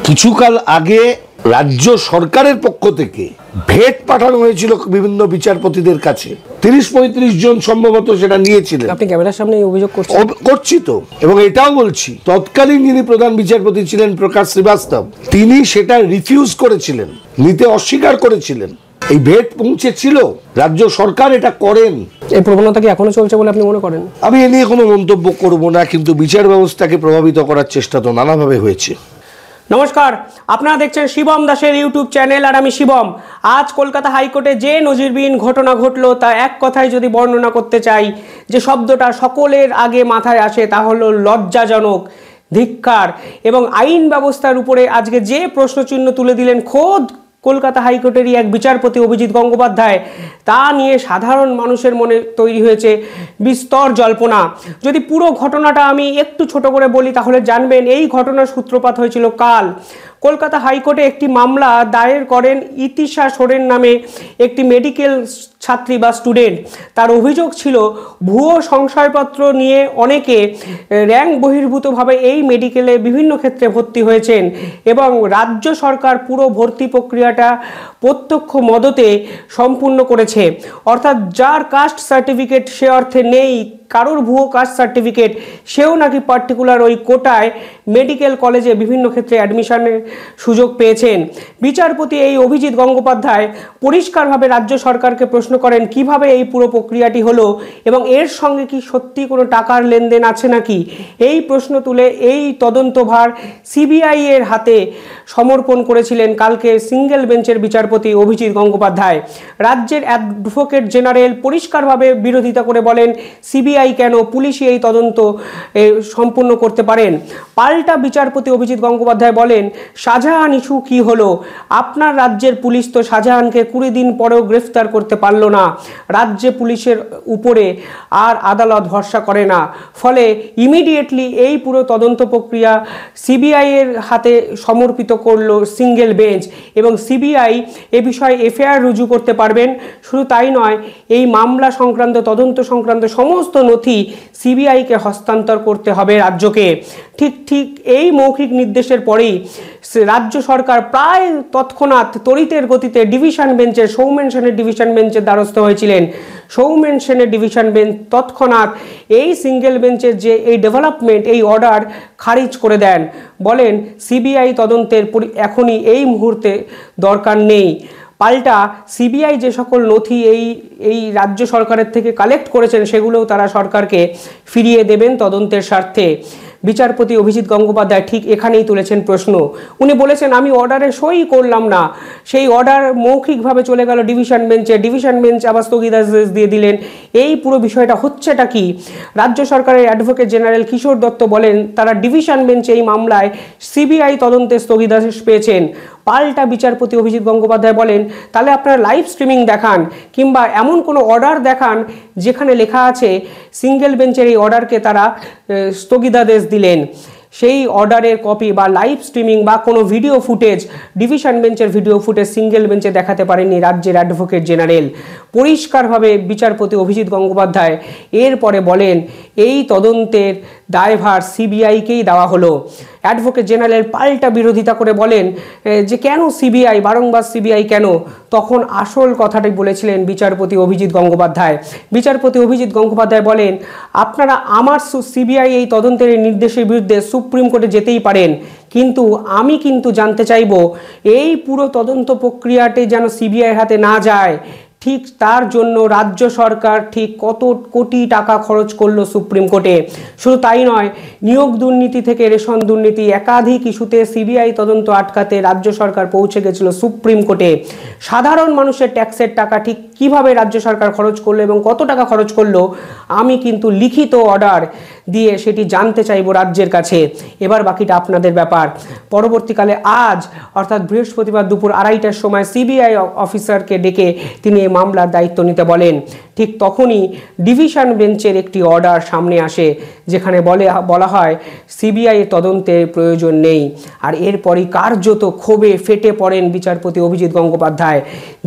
কিছুকাল আগে রাজ্য সরকারের পক্ষ থেকে ভেট পাঠানো হয়েছিল বিভিন্ন বিচারপতিদের কাছে। ৩০-৩৫ জন সম্ভবত সেটা নিয়েছিলেন। আপনি ক্যামেরার সামনে অভিযোগ করছি তো, এবং এটাও বলছি তৎকালীন যিনি প্রধান বিচারপতি ছিলেন প্রকাশ শ্রীবাস্তব, তিনি সেটা রিফিউজ করেছিলেন, নিতে অস্বীকার করেছিলেন। এই ভেট পৌঁছেছিল, রাজ্য সরকার এটা করেন। এই প্রবণতা কি এখনো চলছে বলে আপনি মনে করেন? আমি এ নিয়ে কোনো মন্তব্য করব না, কিন্তু বিচার ব্যবস্থাকে প্রভাবিত করার চেষ্টা তো নানাভাবে হয়েছে। নমস্কার, আপনারা দেখছেন শিবম দাসের ইউটিউব চ্যানেল, আর আমি শিবম। আজ কলকাতা হাইকোর্টে যে নজিরবিহীন ঘটনা ঘটলো তা এক কথায় যদি বর্ণনা করতে চাই, যে শব্দটা সকলের আগে মাথায় আসে তা হলো লজ্জাজনক, ধিক্কার। এবং আইন ব্যবস্থার উপরে আজকে যে প্রশ্নচিহ্ন তুলে দিলেন খোদ কলকাতা হাইকোর্টেরই এক বিচারপতি অভিজিৎ গঙ্গোপাধ্যায়, তা নিয়ে সাধারণ মানুষের মনে তৈরি হয়েছে বিস্তর জল্পনা। যদি পুরো ঘটনাটা আমি একটু ছোট করে বলি তাহলে জানবেন এই ঘটনার সূত্রপাত হয়েছিল কাল। কলকাতা হাইকোর্টে একটি মামলা দায়ের করেন ইতিশা সোরেন নামে একটি মেডিকেল ছাত্রী বা স্টুডেন্ট। তার অভিযোগ ছিল ভুয়ো সংশয়পত্র নিয়ে অনেকে র্যাঙ্ক বহির্ভূতভাবে এই মেডিকেলে বিভিন্ন ক্ষেত্রে ভর্তি হয়েছেন, এবং রাজ্য সরকার পুরো ভর্তি প্রক্রিয়াটা প্রত্যক্ষ মদতে সম্পূর্ণ করেছে। অর্থাৎ যার কাস্ট সার্টিফিকেট সে অর্থে নেই, কারোর ভুয়ো কাস্ট সার্টিফিকেট, সেও নাকি পার্টিকুলার ওই কোটায় মেডিকেল কলেজে বিভিন্ন ক্ষেত্রে অ্যাডমিশনের সুযোগ পেয়েছেন। বিচারপতি এই অভিজিৎ গঙ্গোপাধ্যায় পরিষ্কারভাবে রাজ্য সরকারকে প্রশ্ন করেন কিভাবে এই পুরো প্রক্রিয়াটি হলো, এবং এর সঙ্গে কি সত্যি কোনো টাকার লেনদেন আছে নাকি। এই প্রশ্ন তুলে এই তদন্তভার সিবিআই এর হাতে সমর্পণ করেছিলেন কালকে সিঙ্গেল বেঞ্চের বিচারপতি অভিজিৎ গঙ্গোপাধ্যায়। রাজ্যের অ্যাডভোকেট জেনারেল পরিষ্কারভাবে বিরোধিতা করে বলেন সিবিআই কেন, পুলিশই এই তদন্ত সম্পূর্ণ করতে পারেন। পাল্টা বিচারপতি অভিজিৎ গঙ্গোপাধ্যায় বলেন, শাহজাহান ইস্যু কি হলো? আপনার রাজ্যের পুলিশ তো শাহজাহানকে 20 দিন পরেও গ্রেফতার করতে পারলো না। রাজ্যে পুলিশের উপরে আর আদালত ভরসা করে না, ফলে ইমিডিয়েটলি এই পুরো তদন্ত প্রক্রিয়া সিবিআই এর হাতে সমর্পিত করলো সিঙ্গেল বেঞ্চ, এবং সিবিআই এ বিষয়ে এফআইআর রুজু করতে পারবেন। শুধু তাই নয়, এই মামলা সংক্রান্ত তদন্ত সংক্রান্ত সমস্ত নথি সিবিআইকে হস্তান্তর করতে হবে রাজ্যকে। ঠিক এই মৌখিক নির্দেশের পরেই রাজ্য সরকার প্রায় তৎক্ষণাৎ তড়িতের গতিতে ডিভিশন বেঞ্চের সৌমেন সেনের ডিভিশন বেঞ্চের দ্বারস্থ হয়েছিলেন। সৌমেন সেনের ডিভিশন বেঞ্চ তৎক্ষণাৎ এই সিঙ্গেল বেঞ্চের যে এই ডেভেলপমেন্ট, এই অর্ডার খারিজ করে দেন। বলেন সিবিআই তদন্তের এখনই এই মুহূর্তে দরকার নেই। পাল্টা সিবিআই যে সকল নথি এই রাজ্য সরকারের থেকে কালেক্ট করেছেন সেগুলোও তারা সরকারকে ফিরিয়ে দেবেন তদন্তের স্বার্থে। বিচারপতি অভিজিৎ গঙ্গোপাধ্যায় ঠিক এখানেই তুলেছেন প্রশ্ন। উনি বলেছেন আমি অর্ডারে সই করলাম না, সেই অর্ডার মৌখিকভাবে চলে গেল ডিভিশন বেঞ্চে, ডিভিশন বেঞ্চ আবার স্থগিতাদেশ দিয়ে দিলেন। এই পুরো বিষয়টা হচ্ছেটা কি? রাজ্য সরকারের অ্যাডভোকেট জেনারেল কিশোর দত্ত বলেন তারা ডিভিশন বেঞ্চে এই মামলায় সিবিআই তদন্তে স্থগিতাদেশ পেয়েছেন। পাল্টা বিচারপতি অভিজিৎ গঙ্গোপাধ্যায় বলেন তাহলে আপনারা লাইভ স্ট্রিমিং দেখান, কিংবা এমন কোনো অর্ডার দেখান যেখানে লেখা আছে সিঙ্গেল বেঞ্চের এই অর্ডারকে তারা স্থগিতাদেশ দিলেন। সেই অর্ডারের কপি বা লাইভ স্ট্রিমিং বা কোনো ভিডিও ফুটেজ, ডিভিশন বেঞ্চের ভিডিও ফুটেজ সিঙ্গেল বেঞ্চে দেখাতে পারেননি রাজ্যের অ্যাডভোকেট জেনারেল। পরিষ্কারভাবে বিচারপতি অভিজিৎ গঙ্গোপাধ্যায় এরপরে বলেন এই তদন্তের দায়ভার সিবিআইকেই দেওয়া হলো। অ্যাডভোকেট জেনারেল পাল্টা বিরোধিতা করে বলেন যে কেন সিবিআই, বারংবার সিবিআই কেন? তখন আসল কথাটি বলেছিলেন বিচারপতি অভিজিৎ গঙ্গোপাধ্যায়। বিচারপতি অভিজিৎ গঙ্গোপাধ্যায় বলেন আপনারা আমার সিবিআই এই তদন্তের নির্দেশের বিরুদ্ধে সুপ্রিম কোর্টে যেতেই পারেন, কিন্তু আমি জানতে চাইব এই পুরো তদন্ত প্রক্রিয়াটি যেন সিবিআইয়ের হাতে না যায়। ঠিক তার জন্য রাজ্য সরকার ঠিক কত কোটি টাকা খরচ করলো সুপ্রিম কোর্টে। শুধু তাই নয়, নিয়োগ দুর্নীতি থেকে রেশন দুর্নীতি একাধিক ইস্যুতে সিবিআই তদন্ত আটকাতে রাজ্য সরকার পৌঁছে গেছিল সুপ্রিম কোর্টে। সাধারণ মানুষের ট্যাক্সের টাকা ঠিক কিভাবে রাজ্য সরকার খরচ করলো এবং কত টাকা খরচ করলো আমি লিখিত অর্ডার দিয়ে সেটি জানতে চাইব রাজ্যের কাছে। এবার বাকিটা আপনাদের ব্যাপার। পরবর্তীকালে আজ অর্থাৎ বৃহস্পতিবার দুপুর 2:30টার সময় সিবিআই অফিসারকে ডেকে তিনি এই মামলার দায়িত্ব নিতে বলেন। ঠিক তখনই ডিভিশন বেঞ্চের একটি অর্ডার সামনে আসে যেখানে বলা হয় সিবিআই তদন্তের প্রয়োজন নেই। আর এরপরই কার্যত ক্ষোভে ফেটে পড়েন বিচারপতি অভিজিৎ গঙ্গোপাধ্যায়।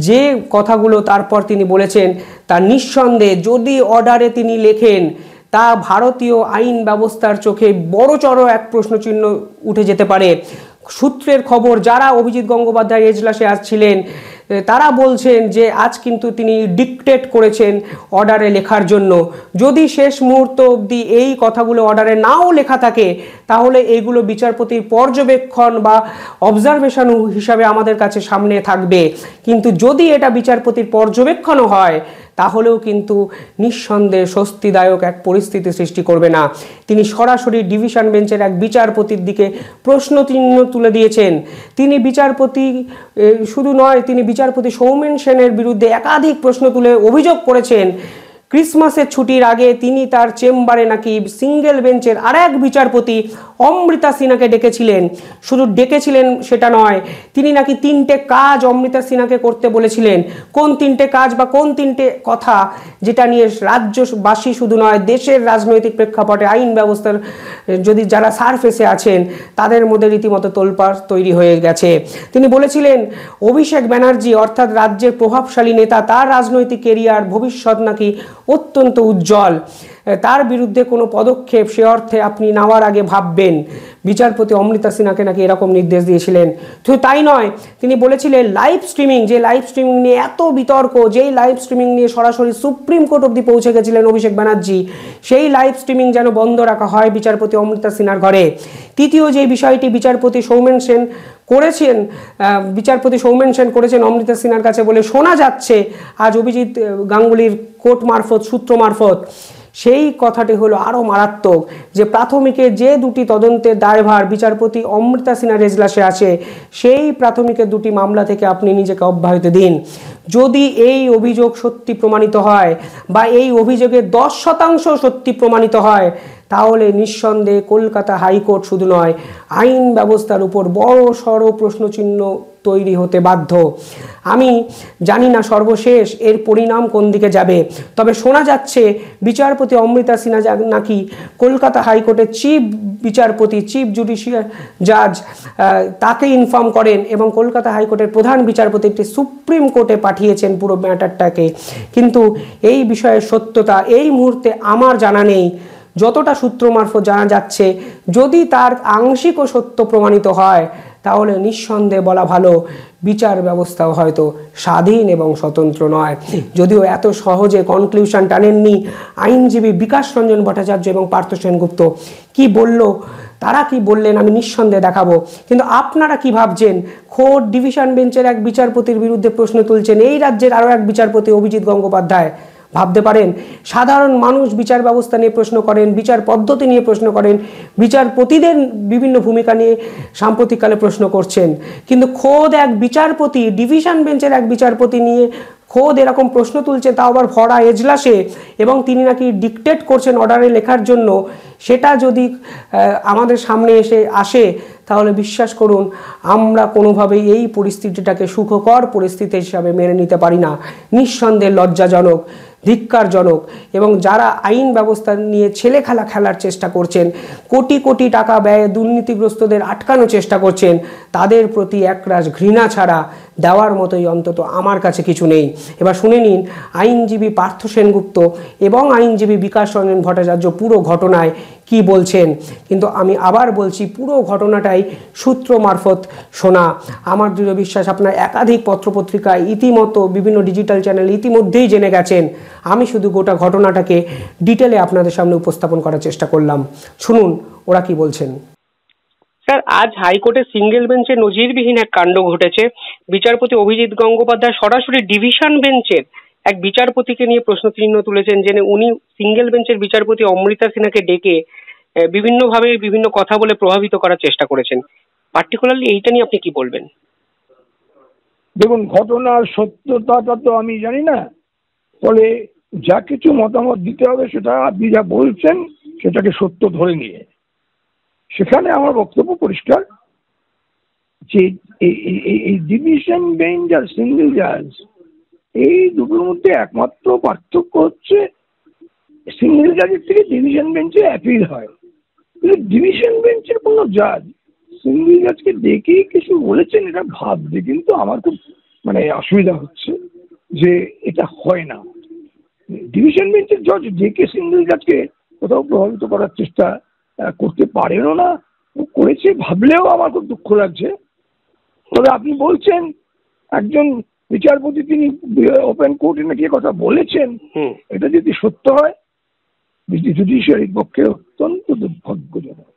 যে কথাগুলো তারপর তিনি বলেছেন তা নিঃসন্দেহে যদি অর্ডারে তিনি লেখেন তা ভারতীয় আইন ব্যবস্থার চোখে বড়চড় এক প্রশ্নচিহ্ন উঠে যেতে পারে। সূত্রের খবর, যারা অভিজিৎ গঙ্গোপাধ্যায় এজলাসে আসছিলেন তারা বলছেন যে আজ কিন্তু তিনি ডিকটেট করেছেন অর্ডারে লেখার জন্য। যদি শেষ মুহূর্ত অবধি এই কথাগুলো অর্ডারে নাও লেখা থাকে তাহলে এইগুলো বিচারপতির পর্যবেক্ষণ বা অবজারভেশন হিসাবে আমাদের কাছে সামনে থাকবে। কিন্তু যদি এটা বিচারপতির পর্যবেক্ষণও হয় তাহলেও কিন্তু নিঃসন্দেহে স্বস্তিদায়ক এক পরিস্থিতি সৃষ্টি করবে না। তিনি সরাসরি ডিভিশন বেঞ্চের এক বিচারপতির দিকে প্রশ্নচিহ্ন তুলে দিয়েছেন। তিনি বিচারপতি শুধু নয়, তিনি বিচারপতি সৌমেন সেনের বিরুদ্ধে একাধিক প্রশ্ন তুলে অভিযোগ করেছেন ক্রিসমাসের ছুটির আগে তিনি তার চেম্বারে নাকি সিঙ্গেল বেঞ্চের আরেক বিচারপতি অমৃতা সিনহাকে ডেকেছিলেন। শুধু ডেকেছিলেন সেটা নয়, তিনি নাকি 3টে কাজ অমৃতা সিনহাকে করতে বলেছিলেন। কোন 3টে কাজ বা কোন 3টে কথা, যেটা নিয়ে রাজ্যবাসী শুধু নয় দেশের রাজনৈতিক প্রেক্ষাপটে আইন ব্যবস্থার যদি যারা সারফেসে আছেন তাদের মধ্যে রীতিমতো তোলপাড় তৈরি হয়ে গেছে। তিনি বলেছিলেন অভিষেক ব্যানার্জি অর্থাৎ রাজ্যের প্রভাবশালী নেতা, তার রাজনৈতিক কেরিয়ার ভবিষ্যৎ নাকি অত্যন্ত উজ্জ্বল, তার বিরুদ্ধে কোনো পদক্ষেপ সে অর্থে আপনি নেওয়ার আগে ভাববেন। বিচারপতি অমৃতা সিনহাকে নাকি এরকম নির্দেশ দিয়েছিলেন। শুধু তাই নয়, তিনি বলেছিলেন লাইভ স্ট্রিমিং, যে লাইভ স্ট্রিমিং নিয়ে এত বিতর্ক, যেই লাইভ স্ট্রিমিং নিয়ে সরাসরি সুপ্রিম কোর্ট অবধি পৌঁছে গেছিলেন অভিষেক ব্যানার্জি, সেই লাইভ স্ট্রিমিং যেন বন্ধ রাখা হয় বিচারপতি অমৃতা সিনহার ঘরে। তৃতীয় যে বিষয়টি বিচারপতি সৌমেন সেন করেছেন অমৃতা সিনহার কাছে বলে শোনা যাচ্ছে আজ অভিজিৎ গাঙ্গুলির কোর্ট মারফত, সূত্র মারফত, সেই কথাটি হলো আরও মারাত্মক, যে প্রাথমিকে যে 2টি তদন্তের দায়ভার বিচারপতি অমৃতা সিনহার এজলাসে আছে সেই প্রাথমিকের 2টি মামলা থেকে আপনি নিজেকে অব্যাহতি দিন। যদি এই অভিযোগ সত্যি প্রমাণিত হয় বা এই অভিযোগের 10% সত্যি প্রমাণিত হয় তাহলে নিঃসন্দেহে কলকাতা হাইকোর্ট শুধু নয় আইন ব্যবস্থার উপর বড় সড় প্রশ্নচিহ্ন তৈরি হতে বাধ্য। আমি জানি না সর্বশেষ এর পরিণাম কোন দিকে যাবে, তবে শোনা যাচ্ছে বিচারপতি অমৃতা সিনহা নাকি কলকাতা হাইকোর্টের চিফ বিচারপতি, চিফ জুডিশিয়াল জাজ তাকে ইনফর্ম করেন এবং কলকাতা হাইকোর্টের প্রধান বিচারপতিটি সুপ্রিম কোর্টে পাঠিয়েছেন পুরো ম্যাটারটাকে। কিন্তু এই বিষয়ের সত্যতা এই মুহূর্তে আমার জানা নেই। যতটা সূত্র মারফত জানা যাচ্ছে, যদি তার আংশিকও সত্য প্রমাণিত হয় তাহলে নিঃসন্দেহে বলা ভালো বিচার ব্যবস্থাও হয়তো স্বাধীন এবং স্বতন্ত্র নয়। যদিও এত সহজে কনক্লুশন টানেননি আইনজীবী বিকাশ রঞ্জন ভট্টাচার্য এবং পার্থ সেনগুপ্ত। কি বলল, তারা কি বললেন আমি নিঃসন্দেহে দেখাবো, কিন্তু আপনারা কি ভাবছেন? খোদ ডিভিশন বেঞ্চের এক বিচারপতির বিরুদ্ধে প্রশ্ন তুলছেন এই রাজ্যের আরও এক বিচারপতি অভিজিৎ গঙ্গোপাধ্যায়। ভাবতে পারেন সাধারণ মানুষ বিচার ব্যবস্থা নিয়ে প্রশ্ন করেন, বিচার পদ্ধতি নিয়ে প্রশ্ন করেন, বিচারপতিদের বিভিন্ন ভূমিকা নিয়ে সাম্প্রতিককালে প্রশ্ন করছেন, কিন্তু খোদ এক বিচারপতি, ডিভিশন বেঞ্চের এক বিচারপতি নিয়ে খোদ এরকম প্রশ্ন তুলছে, তাও আবার ভরা এজলাসে, এবং তিনি নাকি ডিকটেট করছেন অর্ডারে লেখার জন্য। সেটা যদি আমাদের সামনে আসে তাহলে বিশ্বাস করুন আমরা কোনোভাবেই এই পরিস্থিতিটাকে সুখকর পরিস্থিতি হিসাবে মেনে নিতে পারি না। নিঃসন্দেহে লজ্জাজনক, ধিক্কারজনক, এবং যারা আইন ব্যবস্থা নিয়ে ছেলে খেলার চেষ্টা করছেন, কোটি কোটি টাকা ব্যয়ে দুর্নীতিগ্রস্তদের আটকানোর চেষ্টা করছেন, তাদের প্রতি একরাশ ঘৃণা ছাড়া দেওয়ার মতোই অন্তত আমার কাছে কিছু নেই। এবার শুনে নিন আইনজীবী পার্থ সেনগুপ্ত এবং আইনজীবী বিকাশ রঞ্জন ভট্টাচার্য পুরো ঘটনায় কি বলছেন। কিন্তু আমি আবার বলছি, পুরো ঘটনাটাই সূত্র মারফত শোনা। আমার দৃঢ় বিশ্বাস আপনার একাধিক পত্রপত্রিকায় ইতিমতো বিভিন্ন ডিজিটাল চ্যানেল ইতিমধ্যেই জেনে গেছেন। আমি শুধু গোটা ঘটনাটাকে ডিটেলে আপনাদের সামনে উপস্থাপন করার চেষ্টা করলাম। শুনুন ওরা কি বলছেন। স্যার, আজ হাইকোর্টের সিঙ্গেল বেঞ্চে নজিরবিহীন এক কাণ্ড ঘটেছে। বিচারপতি অভিজিৎ গঙ্গোপাধ্যায় সরাসরি ডিভিশন বেঞ্চের এক বিচারপতিকে নিয়ে প্রশ্নচিহ্ন তুলেছেন, যে উনি সিঙ্গেল বেঞ্চের বিচারপতি অমৃতা সিনহাকে ডেকে বিভিন্নভাবে বিভিন্ন কথা বলে প্রভাবিত করার চেষ্টা করেছেন। পার্টিকুলারলি এইটা নিয়ে আপনি কি বলবেন? দেখুন, ঘটনার সত্যতাটা তো আমি জানি না, ফলে যা কিছু মতামত দিতে হবে সেটা আপনি যা বলছেন সেটাকে সত্য ধরে নিয়ে। সেখানে আমার বক্তব্য পরিষ্কার যে এই ডিভিশন বেঞ্চ আর সিঙ্গেল জাজ এই দুটোর মধ্যে একমাত্র পার্থক্য হচ্ছে সিঙ্গেল জাজের থেকে ডিভিশন বেঞ্চে অ্যাপিল হয়, কিন্তু ডিভিশন বেঞ্চের কোনো জাজ সিঙ্গেল জাজকে ডেকেই কিছু বলেছেন এটা ভাবতে কিন্তু আমার খুব অসুবিধা হচ্ছে যে এটা হয় না। ডিভিশন বেঞ্চের জজ ডেকে সিঙ্গেল জাজকে কোথাও প্রভাবিত করার চেষ্টা করতে পারেনও না করেছে ভাবলেও আমার খুব দুঃখ লাগছে। তবে আপনি বলছেন একজন বিচারপতি তিনি ওপেন কোর্টে নাকি কথা বলেছেন, এটা যদি সত্য হয় জুডিশিয়ারির পক্ষে অত্যন্ত দুর্ভাগ্যজনক।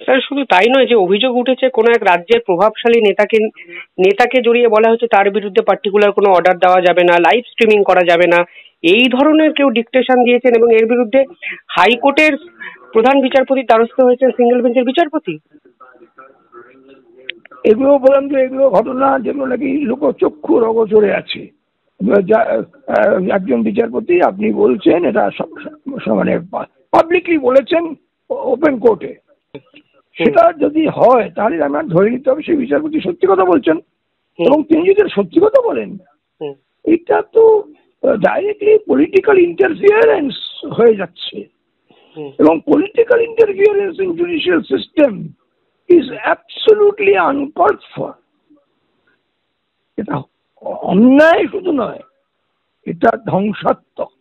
স্যার শুধু তাই নয়, যে অভিযোগ উঠেছে কোনো এক রাজ্যের প্রভাবশালী নেতাকে জড়িয়ে বলা হচ্ছে তার বিরুদ্ধে পার্টিকুলার কোনো অর্ডার দেওয়া যাবে না, লাইভ স্ট্রিমিং করা যাবে না, এই ধরনের কেউ ডিকটেশন দিয়েছেন এবং এর বিরুদ্ধে হাইকোর্টের প্রধান বিচারপতির দ্বারস্থ হয়েছেন সিঙ্গেল বেঞ্চের বিচারপতি। এগুলো বললাম যে এগুলো ঘটনা যেগুলো নাকি লোকচক্ষুর অগোচরে আছে। একজন বিচারপতি আপনি বলছেন এটা মানে পাবলিকলি বলেছেন ওপেন কোর্টে, সেটা যদি হয় তাহলে আমার ধরে নিতে হবে সেই বিচারপতি সত্যি কথা বলছেন। এবং তিনি যদি সত্যি কথা বলেন, এটা তো ডাইরেক্টলি পলিটিক্যাল ইন্টারফিয়ারেন্স হয়ে যাচ্ছে। এবং political interference in judicial system is absolutely uncalled for. এটা অন্যায় শুধু নয়, এটা ধ্বংসাত্মক।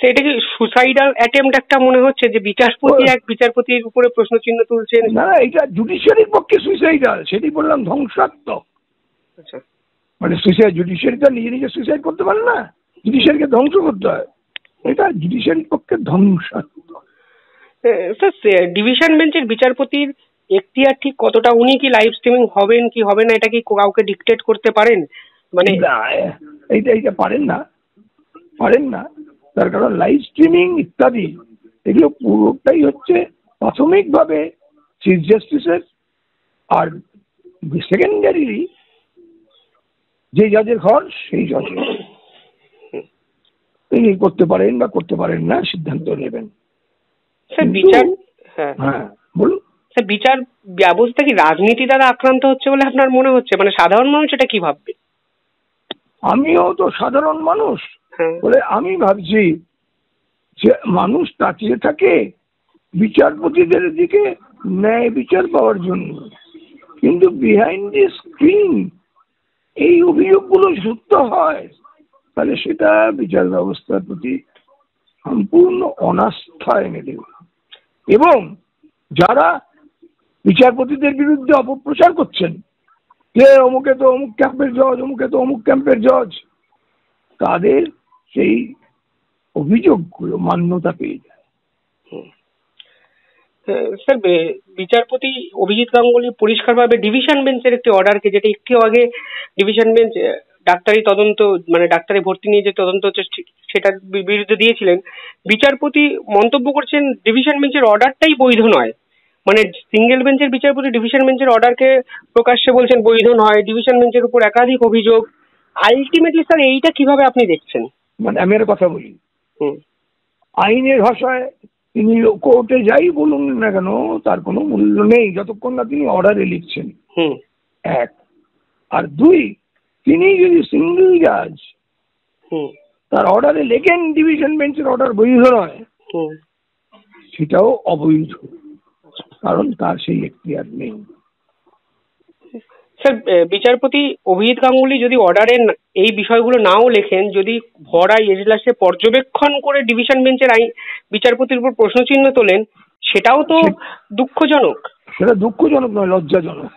এটা কি সুসাইডাল অ্যাটেম্প্ট একটা মনে হচ্ছে, যে বিচারপতি এক বিচারপতির উপরে প্রশ্ন চিহ্ন তুলছেন? না, এটা জুডিশিয়ারির পক্ষে সুইসাইডাল, সেটি বললাম ধ্বংসাত্মক। আচ্ছা, মানে সুইসাইড, জুডিশিয়ারিটা নিজে সুইসাইড করতে পারে না, জুডিশিয়ারিকে ধ্বংস করতে হয়, এটা জুডিশিয়ারির পক্ষে ধ্বংসাত্মক। স্যার ডিভিশন বেঞ্চের বিচারপতির এখতিয়ার ঠিক কতটা? উনি কি লাইভ স্ট্রিমিং হবেন কি হবে না এটা কি কাউকে ডিকটেট করতে পারেন? মানে এইটা পারেন না, তার কারণ লাইভ স্ট্রিমিং ইত্যাদি এগুলো পুরোটাই হচ্ছে প্রাথমিকভাবে চিফ জাস্টিসের, আর সেকেন্ডারি যে জাজের ঘর সেই জজের, তিনি করতে পারেন বা করতে পারেন না সিদ্ধান্ত নেবেন। স্যার বিচার, হ্যাঁ বলুন স্যার, বিচার ব্যবস্থা কি রাজনীতি দ্বারা আক্রান্ত হচ্ছে বলে আপনার মনে হচ্ছে? মানে সাধারণ মানুষ এটা কি ভাববে? আমিও তো সাধারণ মানুষ বলে আমি ভাবছি যে মানুষ তাকিয়ে থাকে বিচারপতিদের দিকে ন্যায় বিচার পাওয়ার জন্য, কিন্তু বিহাইন্ড দি স্ক্রিন এই অভিযোগগুলো সত্য হয় তাহলে সেটা বিচার ব্যবস্থার প্রতি সম্পূর্ণ অনাস্থা এনে দেবে। এবং যারা বিচারপতিদের বিরুদ্ধে অপপ্রচার করছেন যে অমুকে তো অমুক ক্যাম্পের জজ, অমুকে তো অমুক ক্যাম্পের জজ, তাদের সেই অভিযোগগুলো মান্যতা পেয়ে যায়। স্যার বিচারপতি অভিজিৎ গাঙ্গুলি পরিষ্কারভাবে ডিভিশন বেঞ্চের একটি অর্ডারকে, যেটা একটু আগে ডিভিশন বেঞ্চ ডাক্তারি তদন্ত মানে ডাক্তারি ভর্তি নিয়ে যে তদন্ত হচ্ছে সেটার বিরুদ্ধে দিয়েছিলেন, বিচারপতি মন্তব্য করছেন ডিভিশন বেঞ্চের অর্ডারটাই বৈধ নয়। মানে সিঙ্গেল বেঞ্চের বিচারপতি ডিভিশন বেঞ্চের অর্ডারকে প্রকাশ্যে বলছেন বৈধ নয়, ডিভিশন বেঞ্চের উপর একাধিক অভিযোগ। আলটিমেটলি স্যার এইটা কিভাবে আপনি দেখছেন? মানে আমি একটা কথা বলি, আইনের ভাষায় তিনি কোর্টে যাই বলুন না কেন তার কোনো মূল্য নেই যতক্ষণ না তিনি অর্ডারে লিখছেন, এক। আর দুই, তিনি যদি সিঙ্গেল জাজ তার অর্ডারে লেখেন ডিভিশন বেঞ্চের অর্ডার বৈধ নয়, সেটাও অবৈধ, কারণ তার সেই এখতিয়ার নেই। স্যার বিচারপতি অভিজিৎ গাঙ্গুলি যদি অর্ডারে এই বিষয়গুলো নাও লেখেন, যদি ভরা এজলাসে পর্যবেক্ষণ করে ডিভিশন বেঞ্চের বিচারপতির উপর প্রশ্নচিহ্ন তোলেন, সেটাও তো দুঃখজনক। সেটা দুঃখজনক নয়, লজ্জাজনক।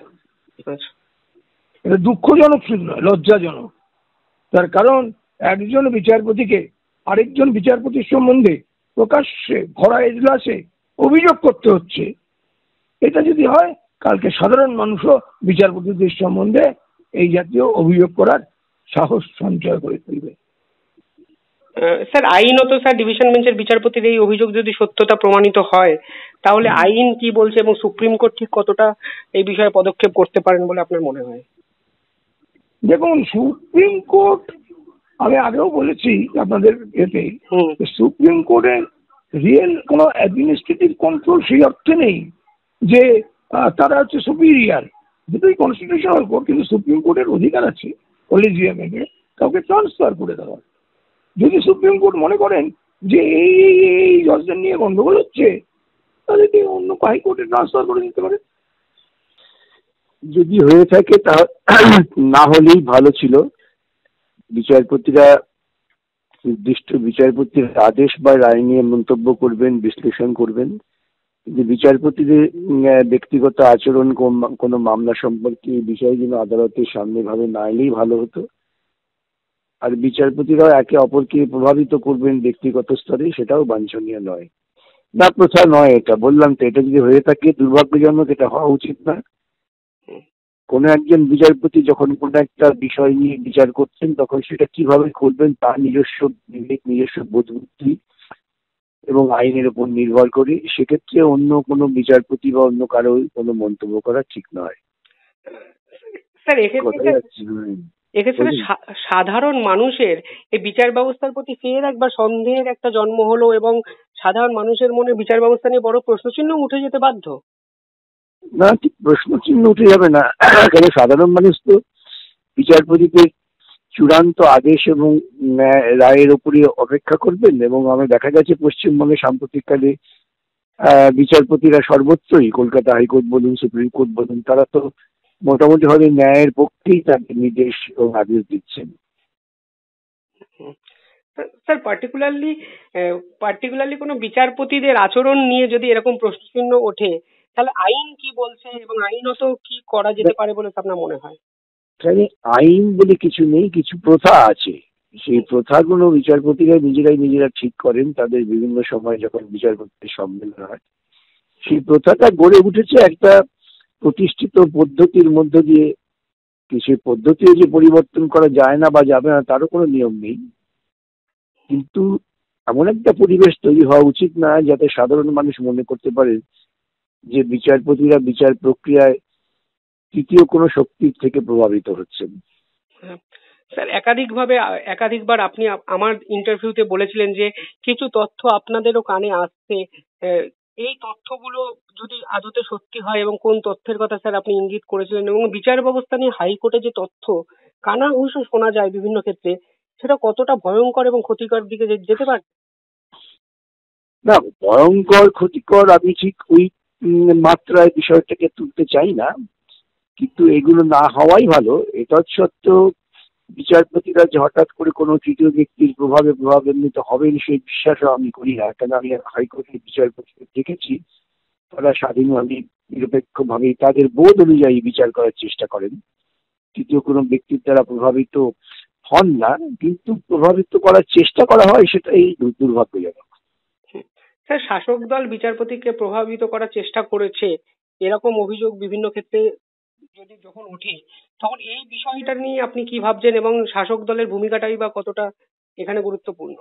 এটা দুঃখজনক শুধু নয়, লজ্জাজনক। তার কারণ একজন বিচারপতিকে আরেকজন বিচারপতির সম্বন্ধে প্রকাশ্যে ভরা এজলাসে অভিযোগ করতে হচ্ছে, এটা যদি হয় কালকে সাধারণ মানুষও বিচারপতিদের সম্বন্ধে এই জাতীয় অভিযোগ করার সাহস সঞ্চয় করে তুলবে। স্যার আইনত স্যার ডিভিশন বেঞ্চের বিচারপতির এই অভিযোগ যদি সত্যতা প্রমাণিত হয়, তাহলে আইন কি বলছে এবং সুপ্রিম কোর্ট ঠিক কতটা এই বিষয়ে পদক্ষেপ করতে পারেন বলে আপনার মনে হয়? দেখুন, সুপ্রিম কোর্ট, আমি আগেও বলেছি আপনাদের এতে, সুপ্রিম কোর্টের রিয়েল কোনো অ্যাডমিনিস্ট্রেটিভ কন্ট্রোল সেই অর্থে নেই যে তারা হচ্ছে সুপিরিয়ার, দুটোই কনস্টিটিউশনাল কোর্ট, কিন্তু সুপ্রিম কোর্টের অধিকার আছে কলেজিয়ামে কাউকে ট্রান্সফার করে দেওয়ার। যদি সুপ্রিম কোর্ট মনে করেন যে এই জজদের নিয়ে গন্ডগোল হচ্ছে, তাদেরকে অন্য হাইকোর্টে ট্রান্সফার করে দিতে পারে। যদি হয়ে থাকে তা না হলেই ভালো ছিল। বিচারপতিরা নির্দিষ্ট বিচারপতির আদেশ বা রায় নিয়ে মন্তব্য করবেন, বিশ্লেষণ করবেন, যে বিচারপতিদের ব্যক্তিগত আচরণ কোনো মামলা সম্পর্কে এই বিষয়ে যেন আদালতের সামনে ভাবে না এলেই ভালো হতো। আর বিচারপতিরাও একে অপরকে প্রভাবিত করবেন ব্যক্তিগত স্তরে, সেটাও বাঞ্ছনীয় নয়। না, প্রথা নয় এটা, বললাম তো, এটা যদি হয়ে থাকে দুর্ভাগ্যজনক, এটা হওয়া উচিত না। কোনো একজন বিচারপতি যখন কোনো একটা বিষয় নিয়ে বিচার করছেন তখন সেটা কিভাবে করবেন তার নিজস্ব বিবেক, নিজস্ব বোধবুদ্ধি এবং আইনের উপর নির্ভর করে, সেক্ষেত্রে অন্য কোনো বিচারপতি বা অন্য কারো কোনো মন্তব্য করা ঠিক নয়। স্যার এক্ষেত্রে এক্ষেত্রে সাধারণ মানুষের এই বিচার ব্যবস্থার প্রতি ফের একবার সন্দেহের একটা জন্ম হলো এবং সাধারণ মানুষের মনে বিচার ব্যবস্থা নিয়ে বড় প্রশ্নচিহ্ন উঠে যেতে বাধ্য। না, ঠিক প্রশ্ন চিহ্ন উঠে যাবে না, কারণ সাধারণ মানুষ তো বিচারপতিদের চূড়ান্ত আদেশ এবং রায়ের উপরে অপেক্ষা করবেন। এবং আমার দেখা গেছে পশ্চিমবঙ্গে সাম্প্রতিককালে বিচারপতিরা সর্বত্রই, কলকাতা হাইকোর্ট বলুন, সুপ্রিম কোর্ট বলুন, তারা তো মোটামুটি ভাবে ন্যায়ের পক্ষেই তাদের নির্দেশ এবং আদেশ দিচ্ছেন। স্যার পার্টিকুলারলি কোনো বিচারপতিদের আচরণ নিয়ে যদি এরকম প্রশ্নচিহ্ন ওঠে তাহলে আইন কি বলছে এবং আইনত কি করা যেতে পারে বলে আপনার মনে হয়? এখানে আইন বলে কিছু নেই, কিছু প্রথা আছে। সেই প্রথাগুলো বিচারপতিরা নিজেরা ঠিক করেন তাদের বিভিন্ন সময় যখন বিচারপতির সম্মেলন হয়। সেই প্রথাটা গড়ে উঠেছে একটা প্রতিষ্ঠিত পদ্ধতির মধ্য দিয়ে। সেই পদ্ধতিও যে পরিবর্তন করা যায় না বা যাবে না তারও কোনো নিয়ম নেই, কিন্তু এমন একটা পরিবেশ তৈরি হওয়া উচিত না যাতে সাধারণ মানুষ মনে করতে পারে যে বিচারপতিরা বিচার প্রক্রিয়ায় তৃতীয় কোনো শক্তির থেকে প্রভাবিত হচ্ছেন। স্যার একাধিকবার আপনি আমার ইন্টারভিউতে বলেছিলেন যে কিছু তথ্য আপনাদেরও কানে আসছে, এই তথ্যগুলো যদি আদতে সত্যি হয় এবং কোন তথ্যের কথা স্যার আপনি ইঙ্গিত করেছিলেন, এবং বিচার ব্যবস্থা নিয়ে হাইকোর্টে যে তথ্য কানাঘুষো শোনা যায় বিভিন্ন ক্ষেত্রে, সেটা কতটা ভয়ঙ্কর এবং ক্ষতিকর দিকে যেতে পারে? না, ভয়ঙ্কর ক্ষতিকর আমি ঠিক ওই মাত্রায় বিষয়টাকে তুলতে চাই না, কিন্তু এগুলো না হওয়াই ভালো। এটা সত্ত্বেও বিচারপতিরা যে হঠাৎ করে কোনো তৃতীয় ব্যক্তির প্রভাবান্বিত হবেন সেই বিশ্বাসও আমি করি না। কেন আমি হাইকোর্টের বিচারপতিদের দেখেছি, তারা স্বাধীনভাবে নিরপেক্ষভাবে তাদের বোধ অনুযায়ী বিচার করার চেষ্টা করেন। তৃতীয় কোনো ব্যক্তির দ্বারা প্রভাবিত হন না, কিন্তু প্রভাবিত করার চেষ্টা করা হয়, সেটাই দুর্ভাগ্যজনক। স্যার শাসক দল বিচারপতিকে প্রভাবিত করার চেষ্টা করেছে এরকম অভিযোগ বিভিন্ন ক্ষেত্রে যখন ওঠে, তখন এই বিষয়টা নিয়ে আপনি কি ভাবছেন এবং শাসক দলের ভূমিকাটাই বা কতটা এখানে গুরুত্বপূর্ণ?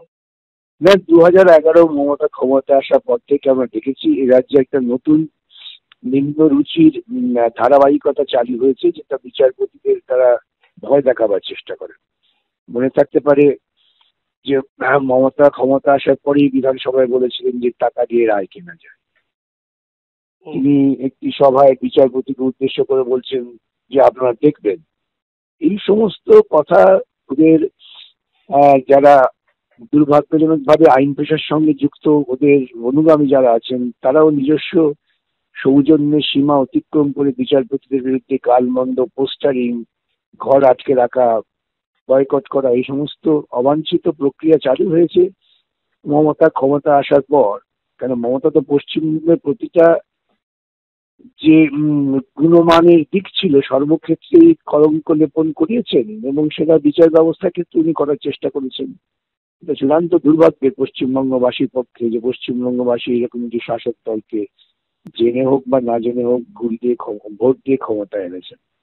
2011 মমতা ক্ষমতা আসার পর থেকে আমরা দেখেছি এই রাজ্যে একটা নতুন নিম্ন রুচির ধারাবাহিকতা চালু হয়েছে, যেটা বিচারপতিদের তারা ভয় দেখাবার চেষ্টা করে। মনে থাকতে পারে যে মমতা ক্ষমতা আসার পরেই বিধানসভায় বলেছিলেন যে টাকা দিয়ে রায় কেনা যায়। তিনি একটি সভায় বিচারপতিকে উদ্দেশ্য করে বলছেন যে আপনারা দেখবেন। এই সমস্ত কথা ওদের যারা দুর্ভাগ্যজনক ভাবে আইন পেশার সঙ্গে যুক্ত, ওদের অনুগামী যারা আছেন, তারাও নিজস্ব সৌজন্যের সীমা অতিক্রম করে বিচারপতিদের বিরুদ্ধে গালমন্দ, পোস্টারিং, ঘর আটকে রাখা, বয়কট করা, এই সমস্ত অবাঞ্ছিত প্রক্রিয়া চালু হয়েছে মমতা ক্ষমতা আসার পর। কেন, মমতা তো পশ্চিমবঙ্গের প্রতিটা যে গুণমানের দিক ছিল সর্বক্ষেত্রেই কলঙ্ক লেপন করিয়েছেন এবং সেটা বিচার ব্যবস্থার ক্ষেত্রে উনি করার চেষ্টা করেছেন। এটা চূড়ান্ত দুর্ভাগ্যের পশ্চিমবঙ্গবাসীর পক্ষে যে পশ্চিমবঙ্গবাসী এরকম যে শাসক দলকে জেনে হোক বা না জেনে হোক ভোট দিয়ে ক্ষমতায় এনেছেন।